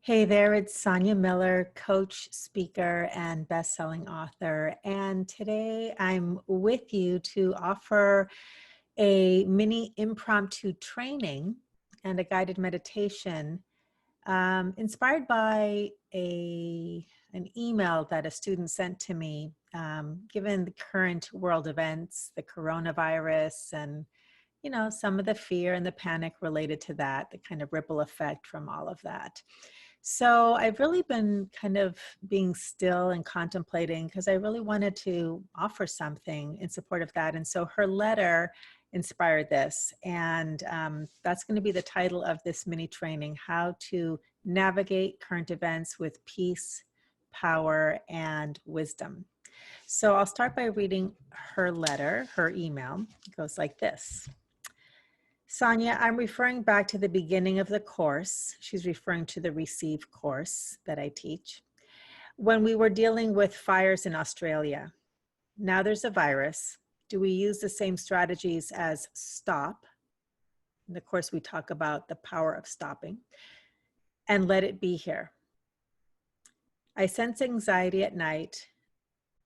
Hey there, it's Sonia Miller, coach, speaker, and best-selling author. And today I'm with you to offer a mini impromptu training and a guided meditation inspired by an email that a student sent to me, given the current world events, the coronavirus, and some of the fear and the panic related to that, the kind of ripple effect from all of that. So I've really been kind of being still and contemplating because I really wanted to offer something in support of that. And so her letter inspired this. And that's going to be the title of this mini training, How to Navigate Current Events with Peace, Power, and Wisdom. So I'll start by reading her letter, her email. It goes like this. Sonia, I'm referring back to the beginning of the course. She's referring to the Receive course that I teach. When we were dealing with fires in Australia. Now there's a virus. Do we use the same strategies as stop? In the course, we talk about the power of stopping and let it be here. I sense anxiety at night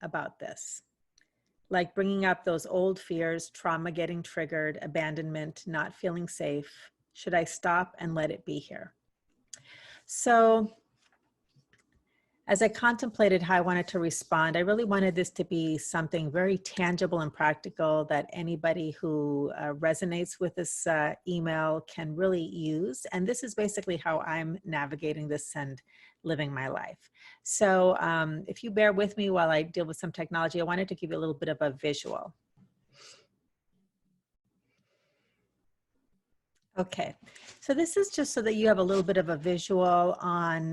about this. Like bringing up those old fears, trauma getting triggered, abandonment, not feeling safe. Should I stop and let it be here? So as I contemplated how I wanted to respond, I really wanted this to be something very tangible and practical that anybody who resonates with this email can really use. And this is basically how I'm navigating this and living my life. So if you bear with me while I deal with some technology, I wanted to give you a little bit of a visual. Okay, so this is just so that you have a little bit of a visual on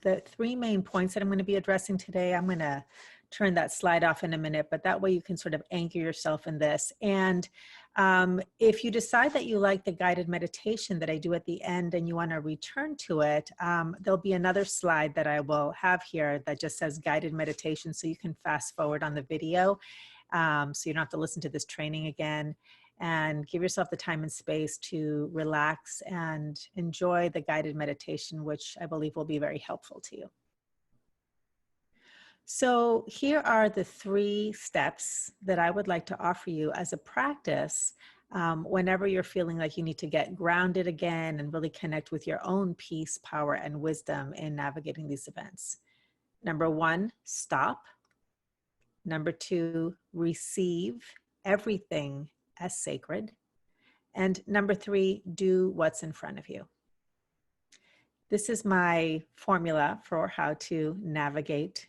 the three main points that I'm going to be addressing today. I'm going to turn that slide off in a minute, but that way you can sort of anchor yourself in this. And if you decide that you like the guided meditation that I do at the end and you want to return to it, there'll be another slide that I will have here that just says guided meditation, so you can fast forward on the video, so you don't have to listen to this training again. And give yourself the time and space to relax and enjoy the guided meditation, which I believe will be very helpful to you. So here are the 3 steps that I would like to offer you as a practice whenever you're feeling like you need to get grounded again and really connect with your own peace, power, and wisdom in navigating these events. Number 1, stop. Number 2, receive everything as sacred. And number 3, do what's in front of you. This is my formula for how to navigate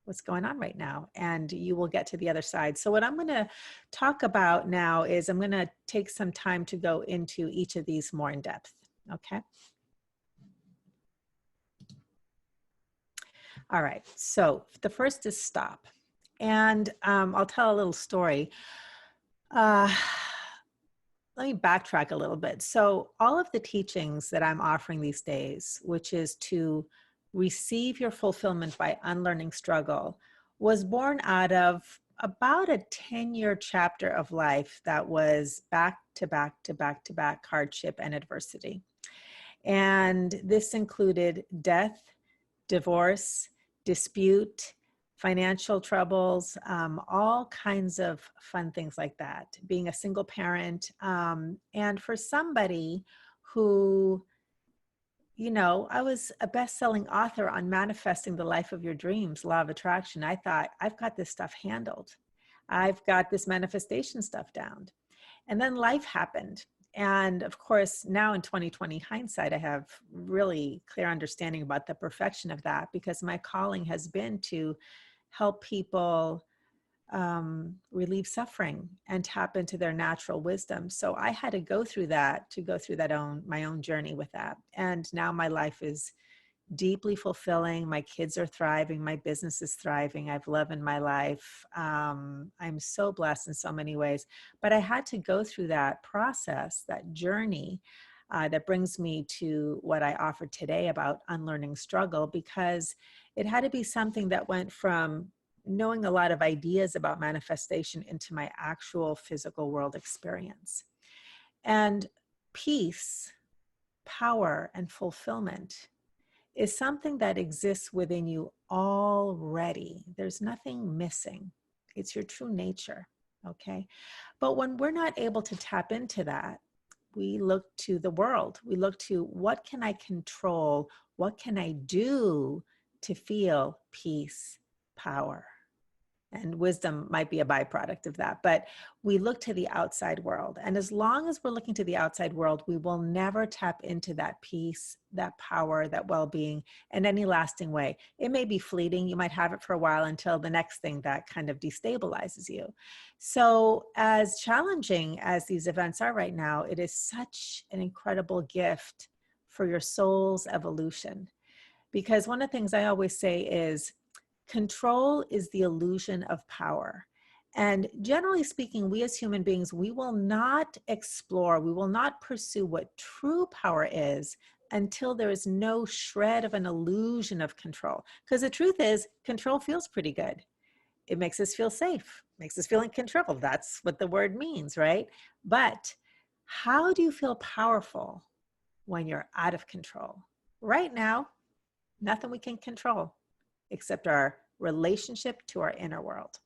what's going on right now, and you will get to the other side. So what I'm going to talk about now is I'm going to take some time to go into each of these more in depth, okay? All right, so the first is stop. And I'll tell a little story. Let me backtrack a little bit. So all of the teachings that I'm offering these days, which is to receive your fulfillment by unlearning struggle, was born out of about a 10-year chapter of life that was back to back to back to back hardship and adversity. And this included death, divorce, dispute, financial troubles, all kinds of fun things like that, being a single parent. And for somebody who, I was a best-selling author on manifesting the life of your dreams, law of attraction. I thought, I've got this stuff handled. I've got this manifestation stuff down. And then life happened. And of course, now in 2020 hindsight, I have really clear understanding about the perfection of that, because my calling has been to help people relieve suffering and tap into their natural wisdom. So I had to go through that my own journey with that. And now my life is deeply fulfilling. My kids are thriving. My business is thriving. I have love in my life. I'm so blessed in so many ways. But I had to go through that process, that journey that brings me to what I offer today about unlearning struggle, because it had to be something that went from knowing a lot of ideas about manifestation into my actual physical world experience. And peace, power, and fulfillment is something that exists within you already. There's nothing missing. It's your true nature, okay? But when we're not able to tap into that, we look to the world. We look to what can I control? What can I do to feel peace, power? And wisdom might be a byproduct of that, but we look to the outside world. And as long as we're looking to the outside world, we will never tap into that peace, that power, that well-being in any lasting way. It may be fleeting. You might have it for a while until the next thing that kind of destabilizes you. So as challenging as these events are right now, it is such an incredible gift for your soul's evolution. Because one of the things I always say is, control is the illusion of power. And generally speaking, we as human beings, we will not explore, we will not pursue what true power is until there is no shred of an illusion of control. Because the truth is, control feels pretty good. It makes us feel safe, makes us feel in control. That's what the word means, right? But how do you feel powerful when you're out of control? Right now, nothing we can control except our relationship to our inner world.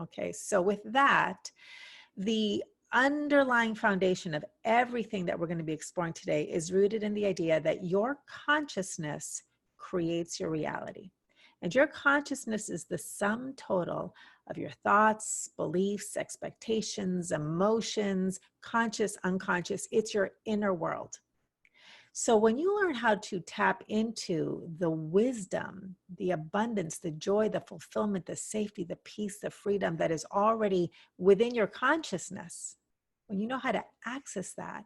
Okay, so with that, the underlying foundation of everything that we're going to be exploring today is rooted in the idea that your consciousness creates your reality. And your consciousness is the sum total of your thoughts, beliefs, expectations, emotions, conscious, unconscious. It's your inner world. So when you learn how to tap into the wisdom, the abundance, the joy, the fulfillment, the safety, the peace, the freedom that is already within your consciousness, when you know how to access that,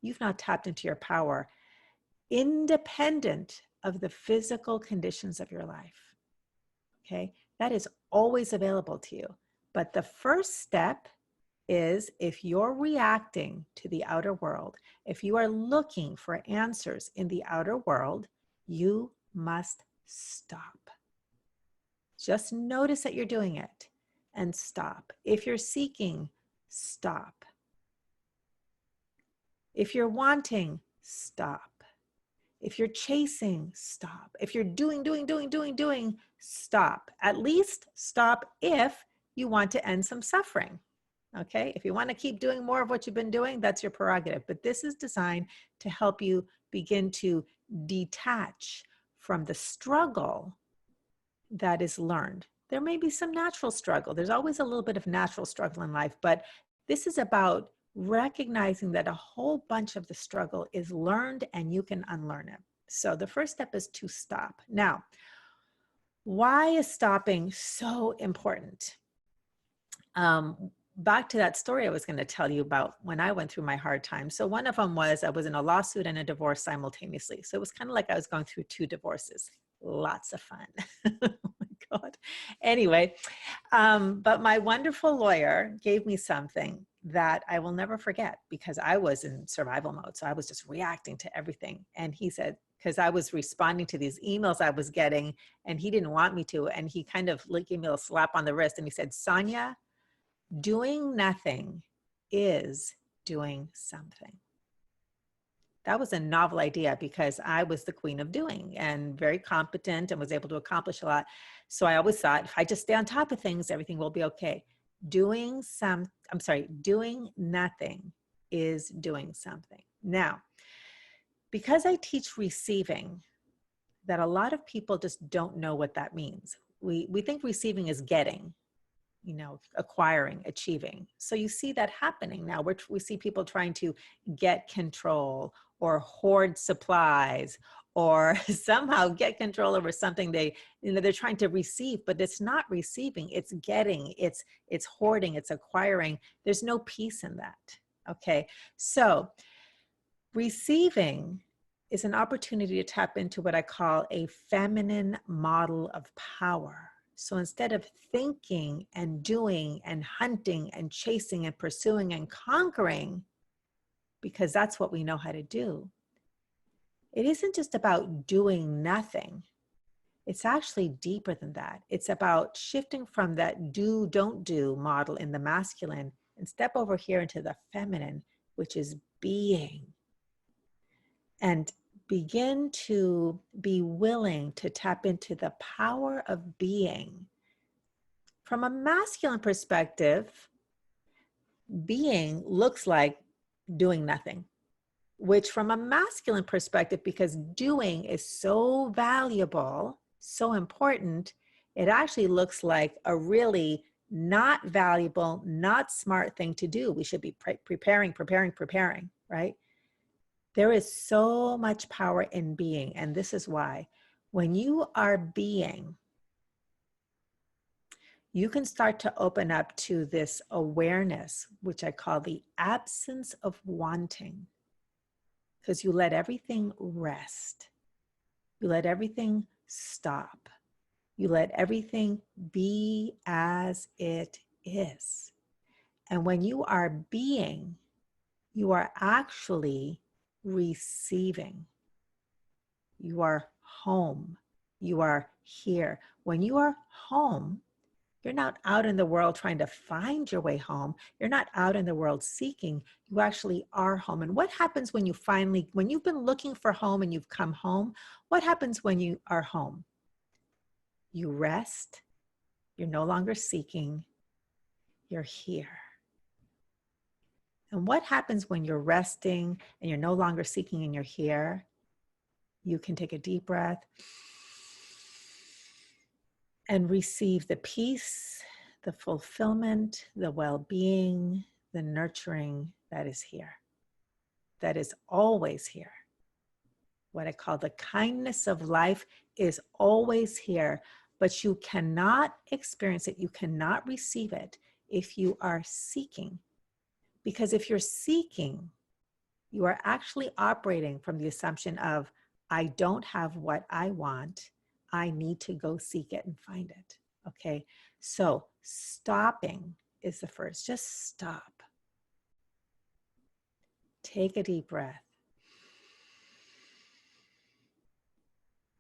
you've now tapped into your power, independent of the physical conditions of your life. Okay, that is always available to you. But the first step is, if you're reacting to the outer world, if you are looking for answers in the outer world, you must stop. Just notice that you're doing it and stop. If you're seeking, stop. If you're wanting, stop. If you're chasing, stop. If you're doing, stop. At least stop if you want to end some suffering. Okay, if you want to keep doing more of what you've been doing, that's your prerogative. But this is designed to help you begin to detach from the struggle that is learned. There may be some natural struggle. There's always a little bit of natural struggle in life, but this is about recognizing that a whole bunch of the struggle is learned and you can unlearn it. So the first step is to stop. Now, why is stopping so important? Back to that story I was going to tell you about when I went through my hard times. So one of them was I was in a lawsuit and a divorce simultaneously. So it was kind of like I was going through two divorces. Lots of fun. Oh my God. Anyway, but my wonderful lawyer gave me something that I will never forget, because I was in survival mode. So I was just reacting to everything. And he said, because I was responding to these emails I was getting and he didn't want me to. And he kind of gave me a slap on the wrist and he said, Sonia, doing nothing is doing something. That was a novel idea because I was the queen of doing and very competent and was able to accomplish a lot. So I always thought, if I just stay on top of things, everything will be okay. Doing nothing is doing something. Now, because I teach receiving, that a lot of people just don't know what that means. We think receiving is getting, acquiring, achieving. So you see that happening now. We see people trying to get control or hoard supplies or somehow get control over something they're trying to receive, but it's not receiving, it's getting, it's hoarding, it's acquiring. There's no peace in that. Okay. So receiving is an opportunity to tap into what I call a feminine model of power. So instead of thinking and doing and hunting and chasing and pursuing and conquering, because that's what we know how to do, it isn't just about doing nothing. It's actually deeper than that. It's about shifting from that do, don't do model in the masculine and step over here into the feminine, which is being. And begin to be willing to tap into the power of being. From a masculine perspective, being looks like doing nothing, which from a masculine perspective, because doing is so valuable, so important, it actually looks like a really not valuable, not smart thing to do. We should be preparing, right? There is so much power in being. And this is why when you are being, you can start to open up to this awareness, which I call the absence of wanting, because you let everything rest. You let everything stop. You let everything be as it is. And when you are being, you are actually receiving. You are home. You are here. When you are home, you're not out in the world trying to find your way home. You're not out in the world seeking. You actually are home. And what happens when when you've been looking for home and you've come home, what happens when you are home? You rest. You're no longer seeking. You're here. And what happens when you're resting and you're no longer seeking and you're here? You can take a deep breath and receive the peace, the fulfillment, the well-being, the nurturing that is here, that is always here. What I call the kindness of life is always here, but you cannot experience it, you cannot receive it if you are seeking. Because if you're seeking, you are actually operating from the assumption of, I don't have what I want, I need to go seek it and find it. Okay, so stopping is the first. Just stop. Take a deep breath.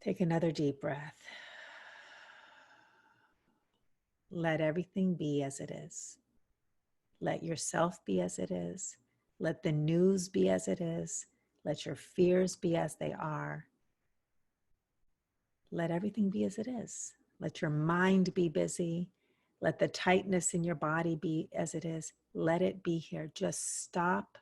Take another deep breath. Let everything be as it is. Let yourself be as it is. Let the news be as it is. Let your fears be as they are. Let everything be as it is. Let your mind be busy. Let the tightness in your body be as it is. Let it be here. Just stop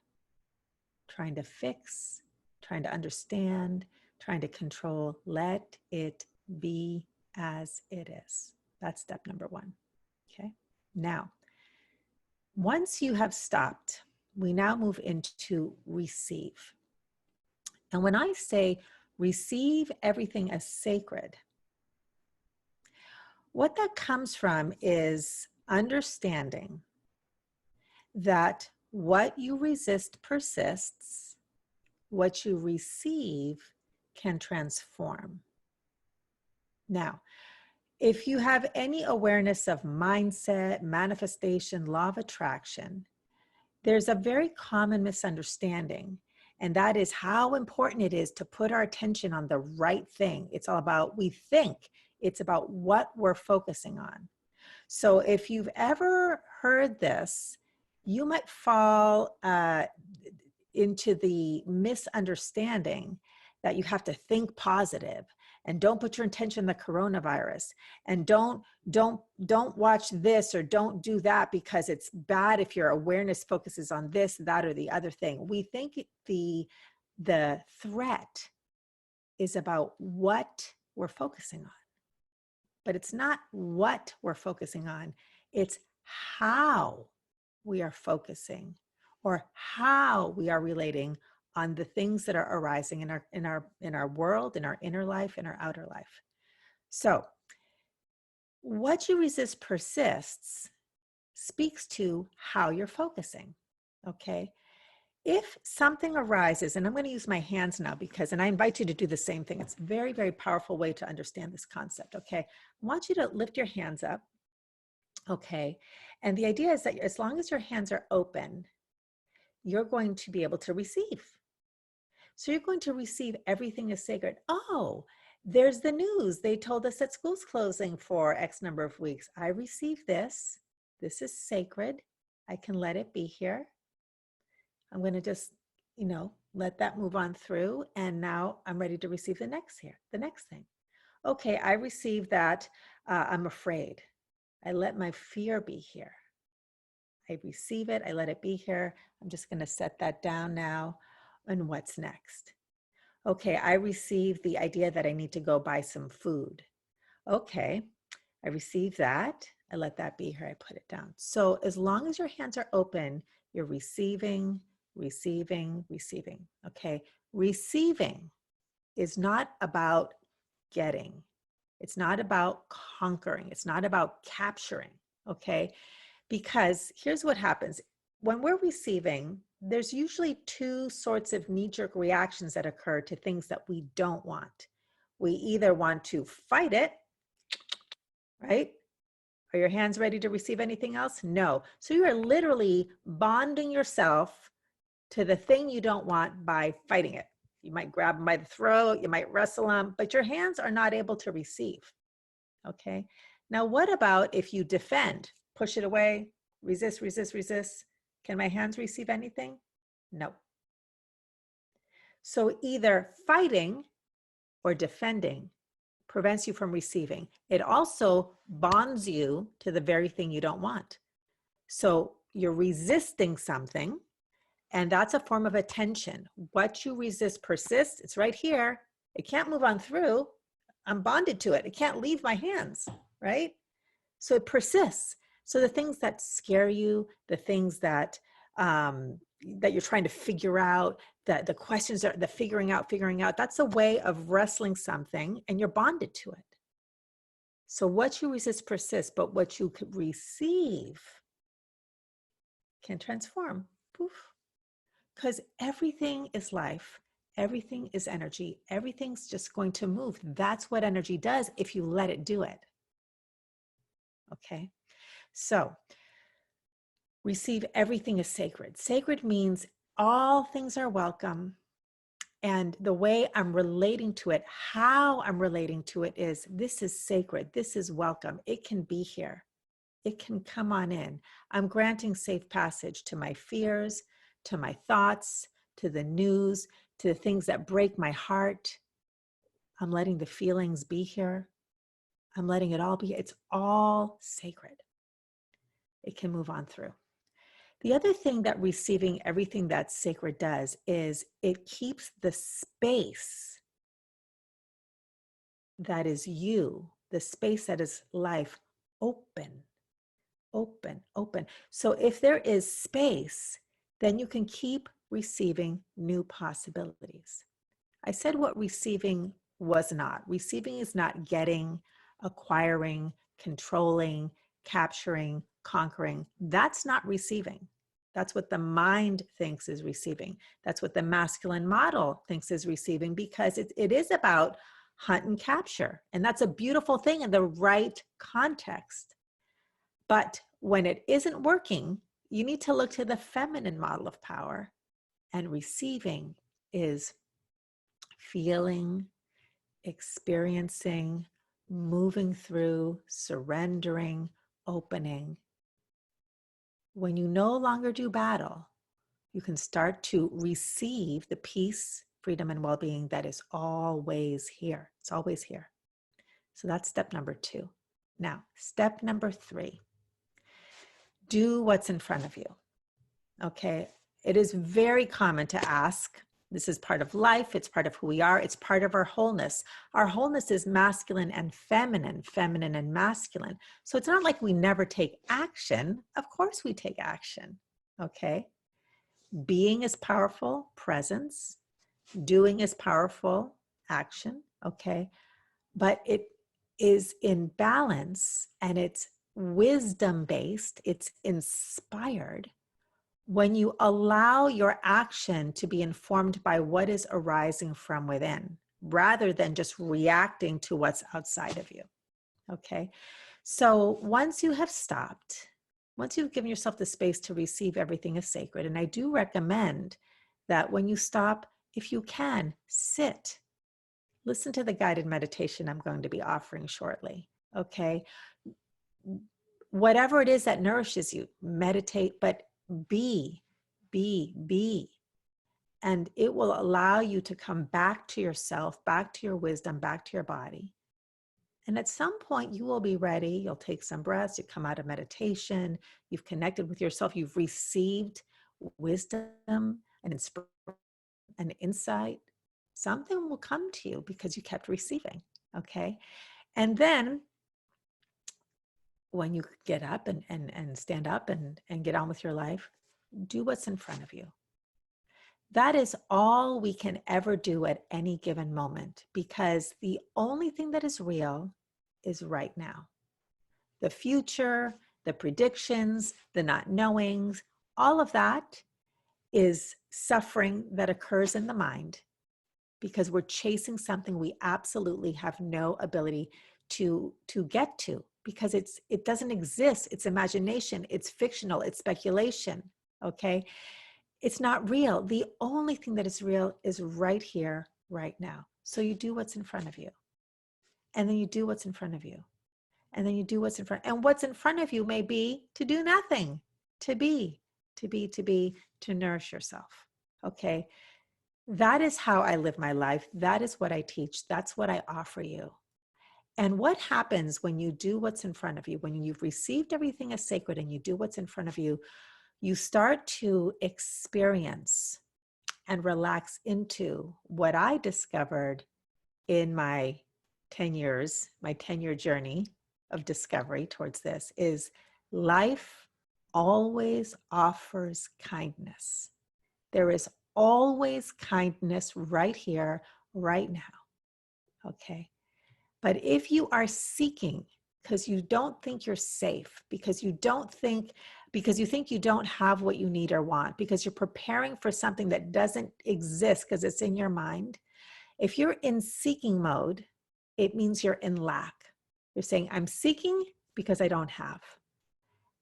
trying to fix, trying to understand, trying to control. Let it be as it is. That's step number one. Okay. Now, once you have stopped, we now move into receive. And when I say receive everything as sacred, what that comes from is understanding that what you resist persists, what you receive can transform. Now, if you have any awareness of mindset, manifestation, law of attraction, there's a very common misunderstanding, and that is how important it is to put our attention on the right thing. It's all about, we think it's about what we're focusing on. So if you've ever heard this, you might fall into the misunderstanding that you have to think positive and don't put your attention on the coronavirus and don't watch this or don't do that because it's bad if your awareness focuses on this, that, or the other thing. We think the threat is about what we're focusing on. But it's not what we're focusing on, it's how we are focusing or how we are relating on the things that are arising in our world, in our inner life, in our outer life. So what you resist persists speaks to how you're focusing, okay? If something arises, and I'm going to use my hands now and I invite you to do the same thing. It's a very, very powerful way to understand this concept, okay? I want you to lift your hands up, okay? And the idea is that as long as your hands are open, you're going to be able to receive. So you're going to receive everything as sacred. Oh, there's the news. They told us that school's closing for X number of weeks. I receive this. This is sacred. I can let it be here. I'm going to just, Let that move on through. And now I'm ready to receive the next thing. Okay, I received that. I'm afraid. I let my fear be here. I receive it. I let it be here. I'm just going to set that down now. And what's next? Okay, I received the idea that I need to go buy some food. Okay, I received that. I let that be here. I put it down. So as long as your hands are open, you're receiving, receiving, receiving. Okay, receiving is not about getting. It's not about conquering. It's not about capturing. Okay, because here's what happens. When we're receiving, there's usually two sorts of knee-jerk reactions that occur to things that we don't want. We either want to fight it, right? Are your hands ready to receive anything else? No. So you are literally bonding yourself to the thing you don't want by fighting it. You might grab them by the throat, you might wrestle them, but your hands are not able to receive. Okay. Now, what about if you defend, push it away, resist, resist, resist? Can my hands receive anything? No. So either fighting or defending prevents you from receiving. It also bonds you to the very thing you don't want. So you're resisting something, and that's a form of attention. What you resist persists. It's right here. It can't move on through. I'm bonded to it. It can't leave my hands, right? So it persists. So the things that scare you, the things that that you're trying to figure out, that the questions are the figuring out, that's a way of wrestling something, and you're bonded to it. So what you resist persists, but what you could receive can transform. Poof. Because everything is life. Everything is energy. Everything's just going to move. That's what energy does if you let it do it. Okay. So receive everything is sacred. Sacred means all things are welcome. And the way I'm relating to it, how I'm relating to it is, this is sacred. This is welcome. It can be here. It can come on in. I'm granting safe passage to my fears, to my thoughts, to the news, to the things that break my heart. I'm letting the feelings be here. I'm letting it all be. It's all sacred. It can move on through. The other thing that receiving everything that's sacred does is it keeps the space that is you, the space that is life, open, open, open. So if there is space, then you can keep receiving new possibilities. I said what receiving was not. Receiving is not getting, acquiring, controlling, capturing, conquering. That's not receiving. That's what the mind thinks is receiving. That's what the masculine model thinks is receiving, because it is about hunt and capture. And that's a beautiful thing in the right context. But when it isn't working, you need to look to the feminine model of power. And receiving is feeling, experiencing, moving through, surrendering, opening. When you no longer do battle, you can start to receive the peace, freedom, and well-being that is always here. It's always here. So that's step number 2. Now, step number 3, do what's in front of you. Okay, it is very common to ask. This is part of life. It's part of who we are. It's part of our wholeness. Our wholeness is masculine and feminine, feminine and masculine. So it's not like we never take action. Of course we take action, okay? Being is powerful, presence. Doing is powerful, action, okay? But it is in balance, and it's wisdom-based. It's inspired when you allow your action to be informed by what is arising from within, rather than just reacting to what's outside of you, okay? So once you have stopped, once you've given yourself the space to receive everything as sacred, and I do recommend that when you stop, if you can, sit. Listen to the guided meditation I'm going to be offering shortly, okay? Whatever it is that nourishes you, meditate, but be. and it will allow you to come back to yourself, back to your wisdom, back to your body. And at some point, you will be ready. You'll take some breaths, you come out of meditation, you've connected with yourself, you've received wisdom and inspiration and insight. Something will come to you because you kept receiving, okay? And then when you get up and stand up and get on with your life, do what's in front of you. That is all we can ever do at any given moment, because the only thing that is real is right now. The future, the predictions, the not knowings, all of that is suffering that occurs in the mind because we're chasing something we absolutely have no ability to get to, because it doesn't exist. It's imagination, it's fictional, it's speculation, okay? It's not real. The only thing that is real is right here, right now. So you do what's in front of you. And then you do what's in front of you. And then you do what's in front. And what's in front of you may be to do nothing, to be, to nourish yourself. Okay. That is how I live my life. That is what I teach. That's what I offer you. And what happens when you do what's in front of you, when you've received everything as sacred and you do what's in front of you, you start to experience and relax into what I discovered in my 10 years, my 10-year journey of discovery towards this is life always offers kindness. There is always kindness right here, right now. Okay. But if you are seeking because you don't think you're safe, because you think you don't have what you need or want, because you're preparing for something that doesn't exist because it's in your mind. If you're in seeking mode, it means you're in lack. You're saying, I'm seeking because I don't have.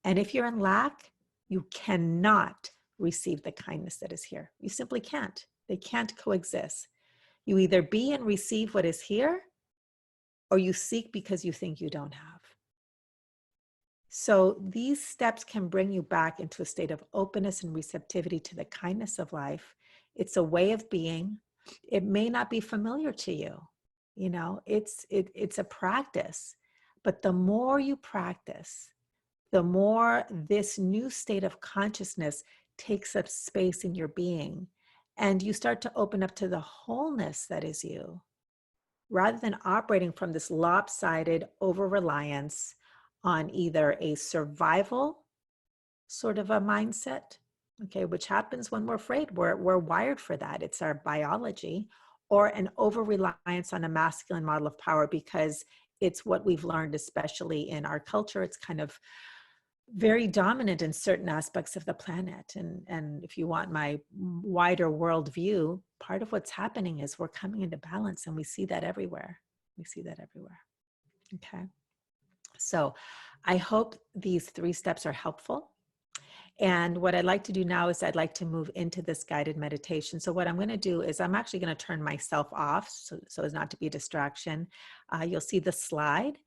And if you're in lack, you cannot receive the kindness that is here. You simply can't. They can't coexist. You either be and receive what is here, or you seek because you think you don't have. So these steps can bring you back into a state of openness and receptivity to the kindness of life. It's a way of being. It may not be familiar to you. You know, it's a practice. But the more you practice, the more this new state of consciousness takes up space in your being. And you start to open up to the wholeness that is you, rather than operating from this lopsided over-reliance on either a survival sort of a mindset, okay, which happens when we're afraid. We're wired for that. It's our biology, or an over-reliance on a masculine model of power because it's what we've learned, especially in our culture. It's kind of very dominant in certain aspects of the planet. And if you want my wider world view, part of what's happening is we're coming into balance, and we see that everywhere. We see that everywhere. Okay. So I hope these 3 steps are helpful. And what I'd like to do now is I'd like to move into this guided meditation. So what I'm going to do is I'm actually going to turn myself off so as not to be a distraction. You'll see the slide,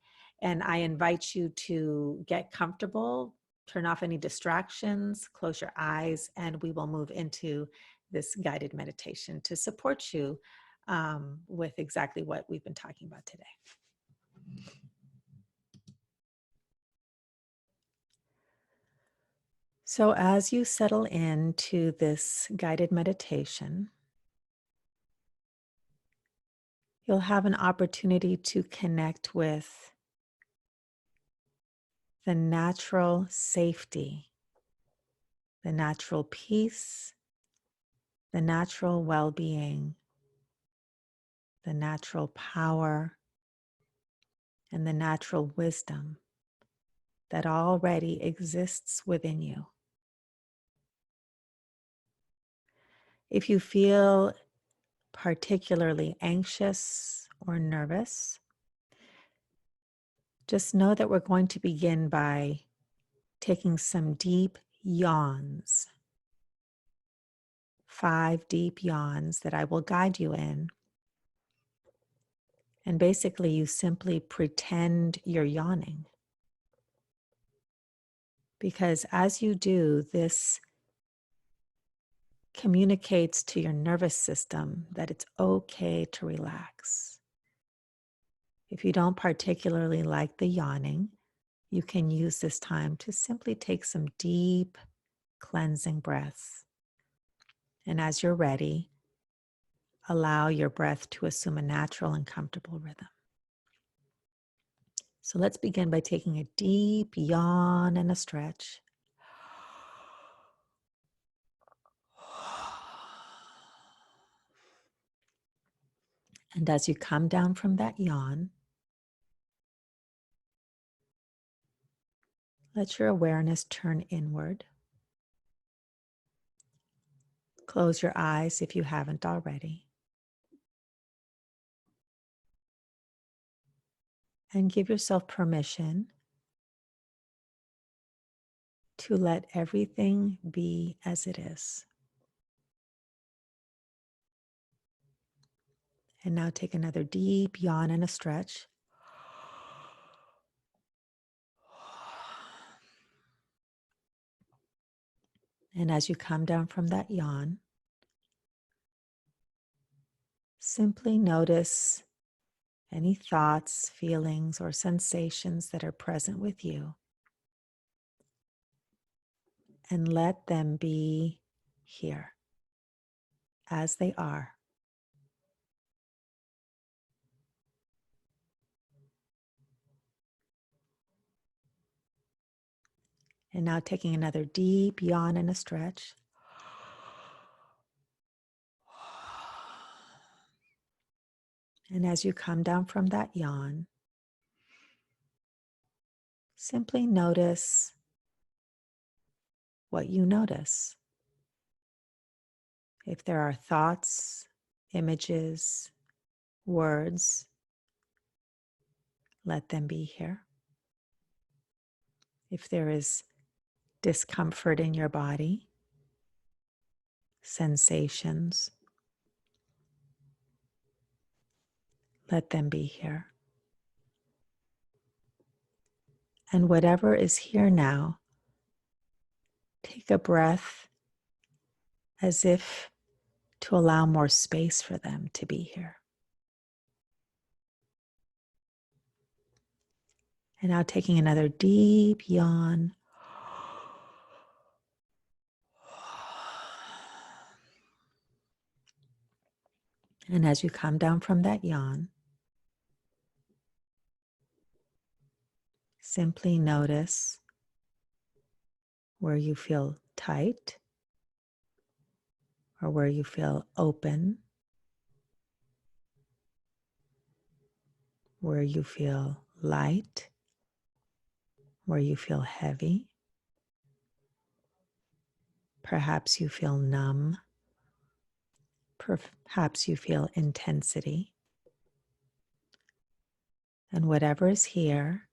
and I invite you to get comfortable, turn off any distractions, close your eyes, and we will move into this guided meditation to support you with exactly what we've been talking about today. So as you settle into this guided meditation, you'll have an opportunity to connect with the natural safety, the natural peace, the natural well-being, the natural power, and the natural wisdom that already exists within you. If you feel particularly anxious or nervous, just know that we're going to begin by taking some deep yawns, 5 deep yawns that I will guide you in. And basically, you simply pretend you're yawning. Because as you do, this communicates to your nervous system that it's okay to relax. If you don't particularly like the yawning, you can use this time to simply take some deep, cleansing breaths. And as you're ready, allow your breath to assume a natural and comfortable rhythm. So let's begin by taking a deep yawn and a stretch. And as you come down from that yawn, let your awareness turn inward. Close your eyes if you haven't already. And give yourself permission to let everything be as it is. And now take another deep yawn and a stretch. And as you come down from that yawn, simply notice any thoughts, feelings, or sensations that are present with you, and let them be here as they are. And now taking another deep yawn and a stretch. And as you come down from that yawn, simply notice what you notice. If there are thoughts, images, words, let them be here. If there is discomfort in your body, sensations, let them be here. And whatever is here now, take a breath as if to allow more space for them to be here. And now taking another deep yawn. And as you come down from that yawn, simply notice where you feel tight or where you feel open, where you feel light, where you feel heavy. Perhaps you feel numb. Perhaps you feel intensity. And whatever is here,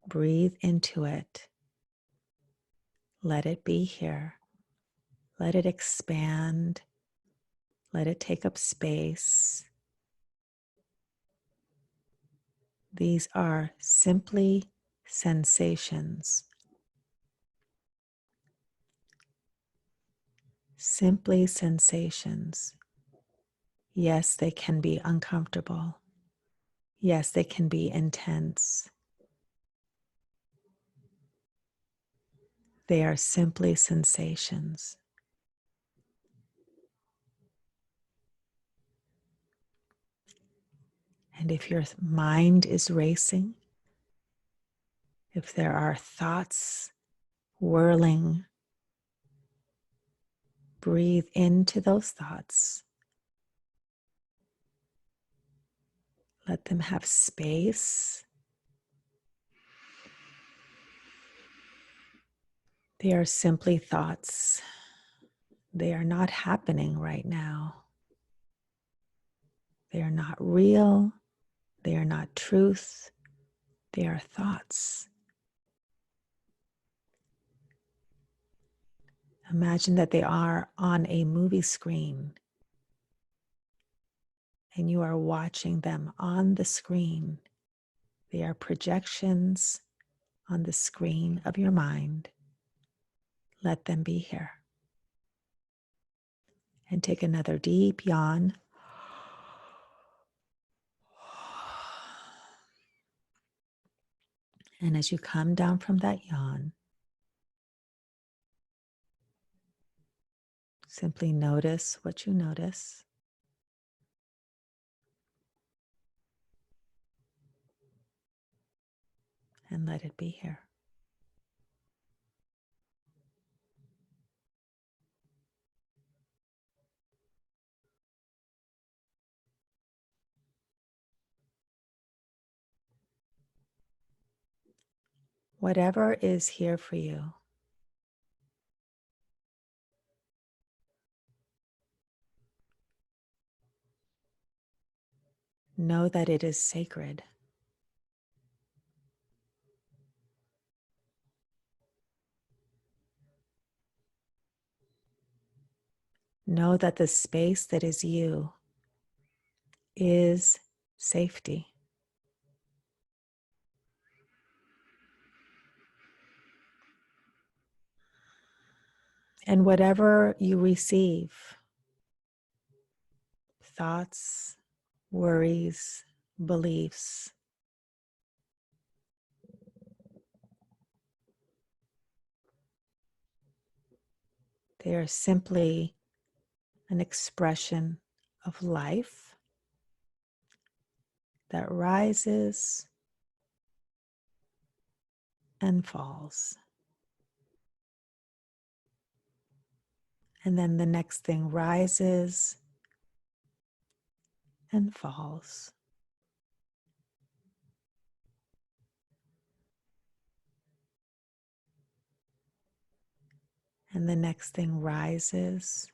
breathe into it. Let it be here. Let it expand. Let it take up space. These are simply sensations. Simply sensations. Yes, they can be uncomfortable. Yes, they can be intense. They are simply sensations. And if your mind is racing, if there are thoughts whirling, breathe into those thoughts. Let them have space. They are simply thoughts. They are not happening right now. They are not real. They are not truth. They are thoughts. Imagine that they are on a movie screen and you are watching them on the screen. They are projections on the screen of your mind. Let them be here. And take another deep yawn. And as you come down from that yawn, simply notice what you notice. And let it be here. Whatever is here for you, know that it is sacred. Know that the space that is you is safety. And whatever you receive, thoughts, worries, beliefs, they are simply an expression of life that rises and falls. And then the next thing rises and falls. And the next thing rises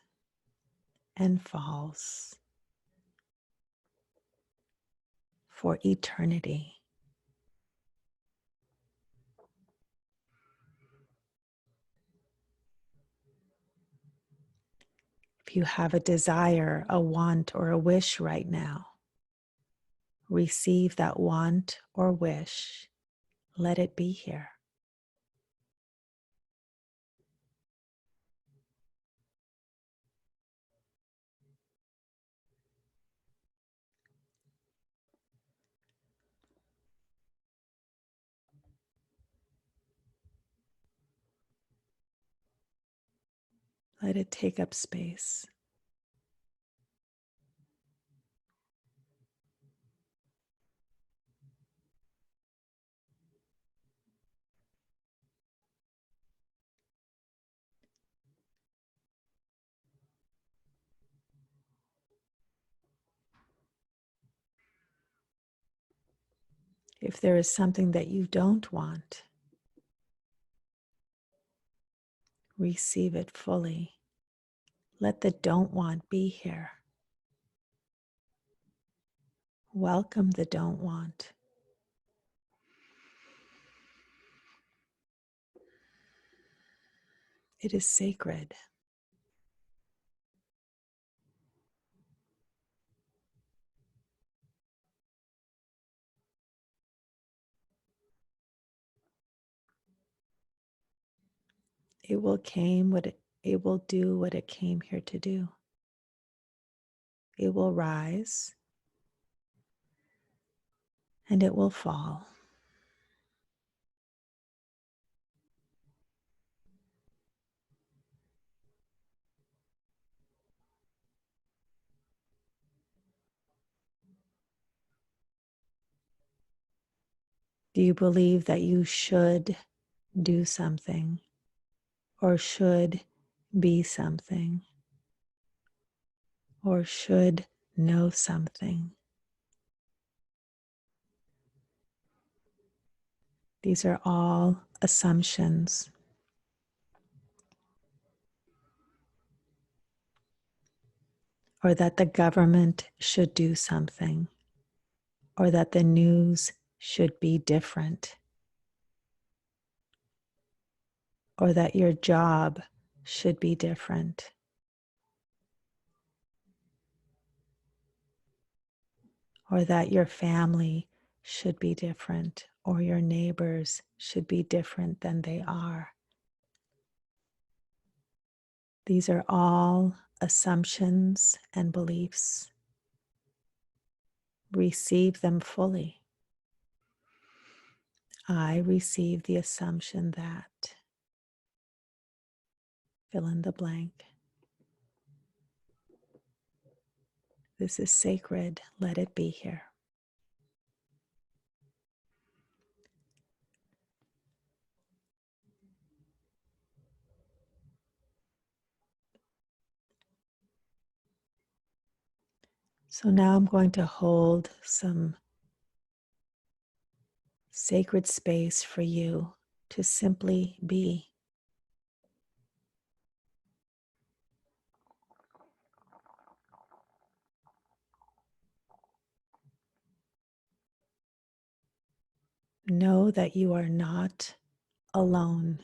and falls for eternity. If you have a desire, a want, or a wish right now, receive that want or wish. Let it be here. Let it take up space. If there is something that you don't want, receive it fully. Let the don't want be here. Welcome the don't want. It is sacred. It will do what it came here to do. It will rise and it will fall. Do you believe that you should do something or should be something or should know something? These are all assumptions. Or that the government should do something, or that the news should be different, or that your job should be different, or that your family should be different, or your neighbors should be different than they are. These are all assumptions and beliefs. Receive them fully. I receive the assumption that, fill in the blank. This is sacred. Let it be here. So now I'm going to hold some sacred space for you to simply be. Know that you are not alone.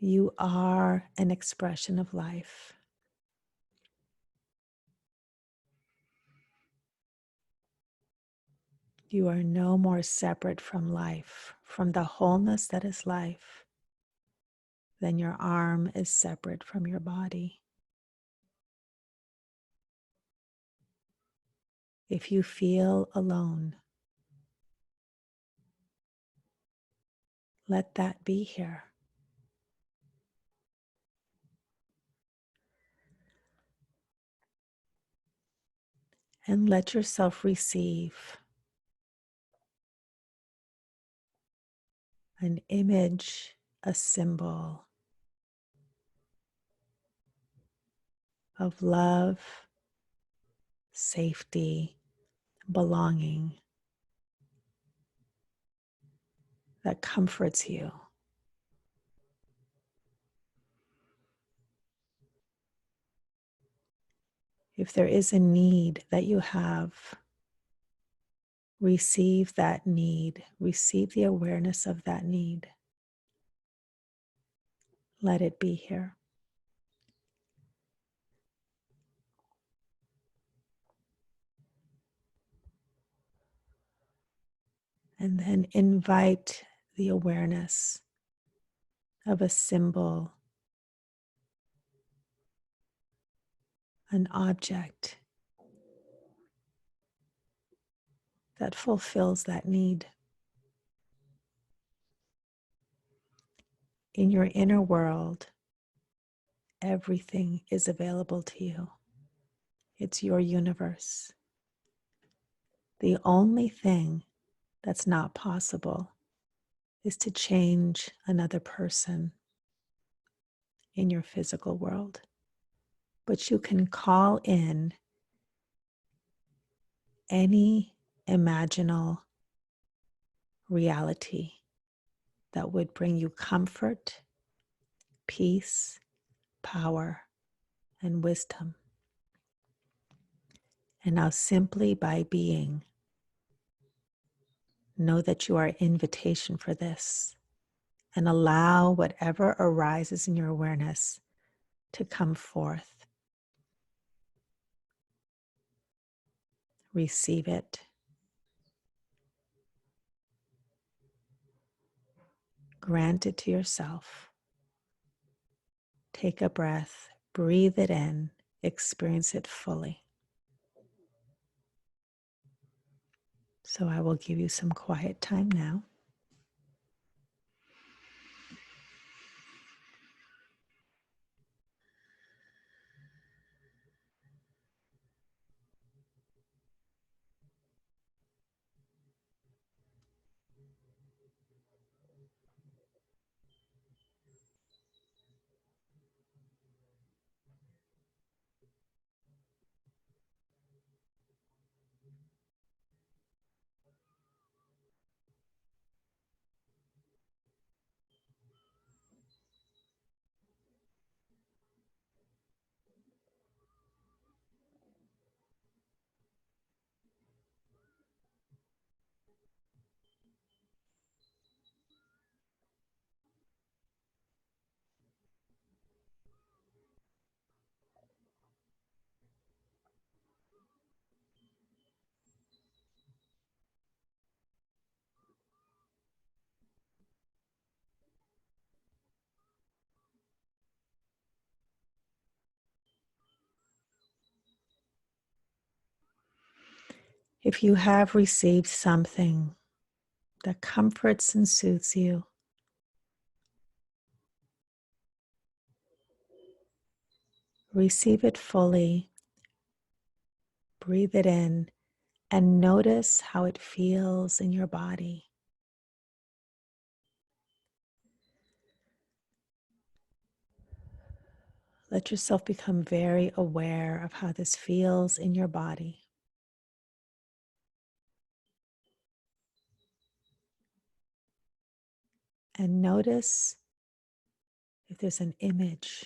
You are an expression of life. You are no more separate from life, from the wholeness that is life, than your arm is separate from your body. If you feel alone, let that be here. And let yourself receive an image, a symbol of love, safety, belonging that comforts you. If there is a need that you have, receive that need, receive the awareness of that need. Let it be here. And then invite the awareness of a symbol, an object that fulfills that need. In your inner world, everything is available to you. It's your universe. The only thing that's not possible is to change another person in your physical world. But you can call in any imaginal reality that would bring you comfort, peace, power, and wisdom. And now simply by being, know that you are an invitation for this, and allow whatever arises in your awareness to come forth. Receive it. Grant it to yourself. Take a breath, breathe it in, experience it fully. So I will give you some quiet time now. If you have received something that comforts and soothes you, receive it fully, breathe it in, and notice how it feels in your body. Let yourself become very aware of how this feels in your body. And notice if there's an image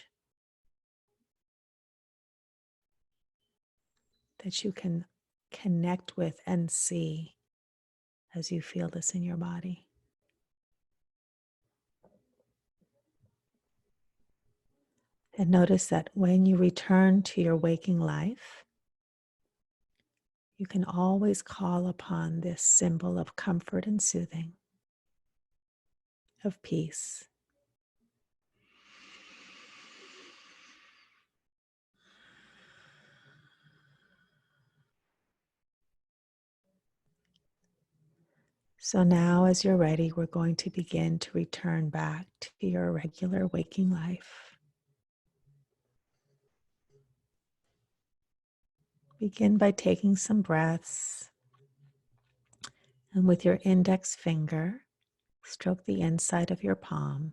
that you can connect with and see as you feel this in your body. And notice that when you return to your waking life, you can always call upon this symbol of comfort and soothing, of peace. So now, as you're ready, we're going to begin to return back to your regular waking life. Begin by taking some breaths, and with your index finger, stroke the inside of your palm.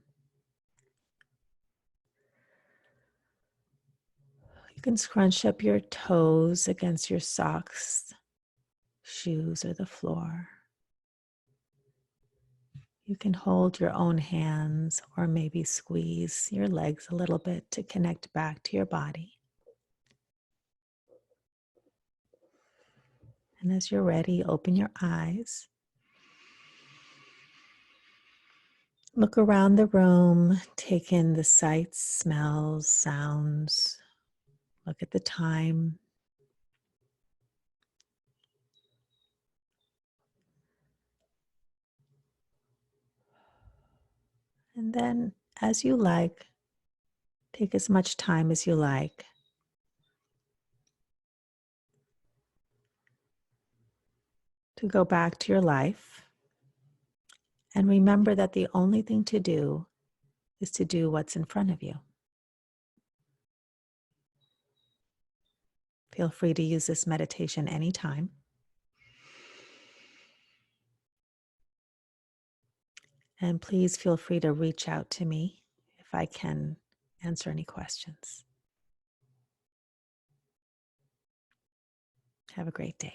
You can scrunch up your toes against your socks, shoes, or the floor. You can hold your own hands or maybe squeeze your legs a little bit to connect back to your body. And as you're ready, open your eyes. Look around the room, take in the sights, smells, sounds. Look at the time. And then, as you like, take as much time as you like to go back to your life. And remember that the only thing to do is to do what's in front of you. Feel free to use this meditation anytime. And please feel free to reach out to me if I can answer any questions. Have a great day.